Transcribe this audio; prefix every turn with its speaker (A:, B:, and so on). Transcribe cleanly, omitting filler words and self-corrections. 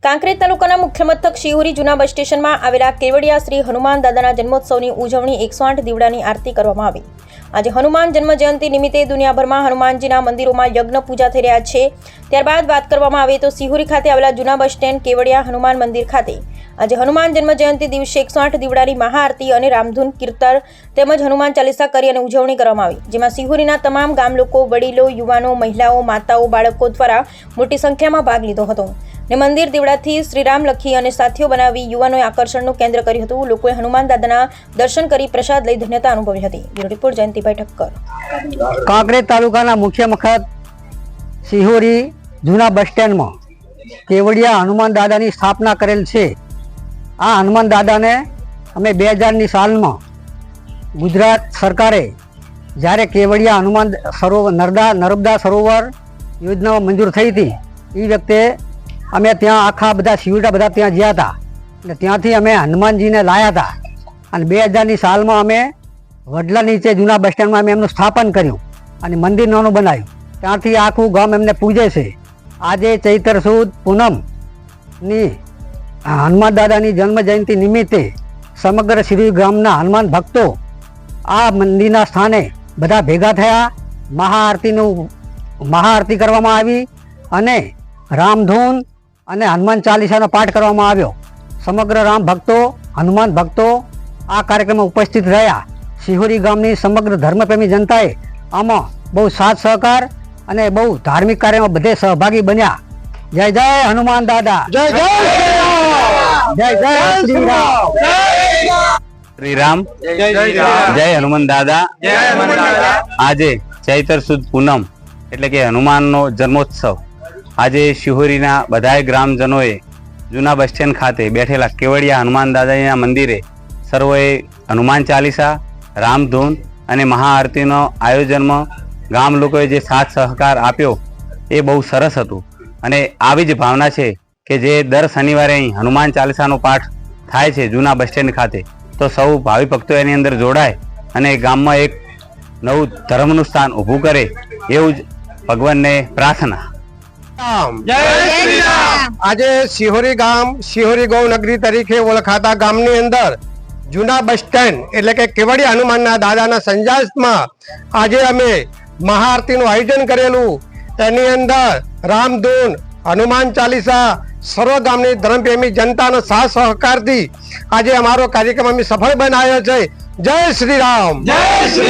A: કાંકરેજ તાલુકાના મુખ્ય મથક શિહોરી જૂના બસ સ્ટેશનમાં આવેલા કેવડિયા શ્રી હનુમાન દાદાના જન્મોત્સવની ઉજવણી 108 દીવડાની આરતી કરવામાં આવી। આજે હનુમાન જન્મ જયંતિ નિમિત્તે દુનિયાભરમાં હનુમાનજીના મંદિરોમાં યજ્ઞ પૂજા થઈ રહ્યા છે। ત્યારબાદ વાત કરવામાં આવે તો શિહોરી ખાતે આવેલા જૂના બસ સ્ટેન્ડ કેવડિયા હનુમાન મંદિર ખાતે આજે હનુમાન જન્મ જયંતિ દિવસે 108 દીવડાની મહાઆરતી અને રામધૂન કીર્તન તેમજ હનુમાન ચાલીસા કરી અને ઉજવણી કરવામાં આવી, જેમાં શિહોરીના તમામ ગામ લોકો, વડીલો, યુવાનો, મહિલાઓ, માતાઓ, બાળકો દ્વારા મોટી સંખ્યામાં ભાગ લીધો હતો ને મંદિર દીવડાથી શ્રીરામ લખી અને સાથીઓ બનાવી યુવાનોએ આકર્ષણનું કેન્દ્ર કર્યું હતું। લોકોએ હનુમાન દાદાના દર્શન કરી પ્રસાદ લઈ ધન્યતા અનુભવી હતી। Bureau report Jayantibhai Thakkar.
B: કાંકરેજ તાલુકાના મુખ્ય મથક શિહોરી જૂના બસ સ્ટેન્ડમાં કેવડિયા હનુમાન દાદાની સ્થાપના કરેલ છે। આ હનુમાન દાદાને અમે 2000ની સાલમાં ગુજરાત સરકારે જ્યારે કેવડિયા હનુમાન સરોવર નર્મદા સરોવર યોજના મંજૂર થઈ હતી એ વખતે અમે ત્યાં આખા બધા શિવડા બધા ત્યાં ગયા હતા અને ત્યાંથી અમે હનુમાનજીને લાવ્યા હતા અને 2000ની સાલમાં અમે વડલા નીચે જૂના બસ સ્ટેન્ડમાં અમે એમનું સ્થાપન કર્યું અને મંદિર નાનું બનાવ્યું। ત્યાંથી આખું ગામ એમને પૂજે છે। આજે ચૈત્ર સુદ પૂનમની હનુમાન દાદાની જન્મ જયંતિ નિમિત્તે સમગ્ર શ્રી ગામના હનુમાન ભક્તો આ મંદિરના સ્થાને બધા ભેગા થયા। મહાઆરતી કરવામાં આવી અને રામધૂન અને હનુમાન ચાલીસાનો પાઠ કરવામાં આવ્યો। સમગ્ર રામ ભક્તો, હનુમાન ભક્તો આ કાર્યક્રમમાં ઉપસ્થિત રહ્યા। શિહોરી ગામની સમગ્ર ધર્મપ્રેમી જનતાએ આમાં બહુ સાથ સહકાર અને બહુ ધાર્મિક કાર્યમાં બધે સહભાગી બન્યા। જય જય હનુમાન દાદા, જય જય જય જય શ્રી રામ,
C: श्री राम, जय हनुमान दादा। આજે ચૈત્ર સુદ પૂનમ એટલે કે હનુમાનનો જન્મોત્સવ આજે શિહોરીના બધાય ગ્રામજનોએ જૂના બસ સ્ટેન્ડ ખાતે બેઠેલા કેવડિયા હનુમાન દાદાના મંદિરે સર્વોએ હનુમાન ચાલીસા, રામધૂન અને મહાઆરતીનો આયોજનમાં ગામ લોકોએ જે સાથ સહકાર આપ્યો એ બહુ સરસ હતું અને આવી જ ભાવના છે કે જે દર શનિવારે અહીં હનુમાન ચાલીસાનો પાઠ થાય છે જૂના બસ સ્ટેન્ડ ખાતે, તો સૌ ભાવિ ભક્તો એની અંદર જોડાય અને ગામમાં એક નવું ધર્મનું સ્થાન ઊભું કરે એવું જ ભગવાનને પ્રાર્થના।
D: આજે શિહોરી ગામ શિહોરી ગૌ નગરી તરીકે ઓળખાતા ગામની અંદર જૂના બસ સ્ટેન્ડ એટલે કે કેવડિયા હનુમાનના દાદાના સંજાસમાં આજે અમે મહાઆરતીનું આયોજન કરેલું। તેની અંદર રામધૂન, હનુમાન ચાલીસા સર્વ ગામની ધર્મપ્રેમી જનતાનો સાથ સહકારથી આજે અમારો કાર્યક્રમ અમે સફળ બનાવ્યો છે। જય શ્રી રામ, જય શ્રી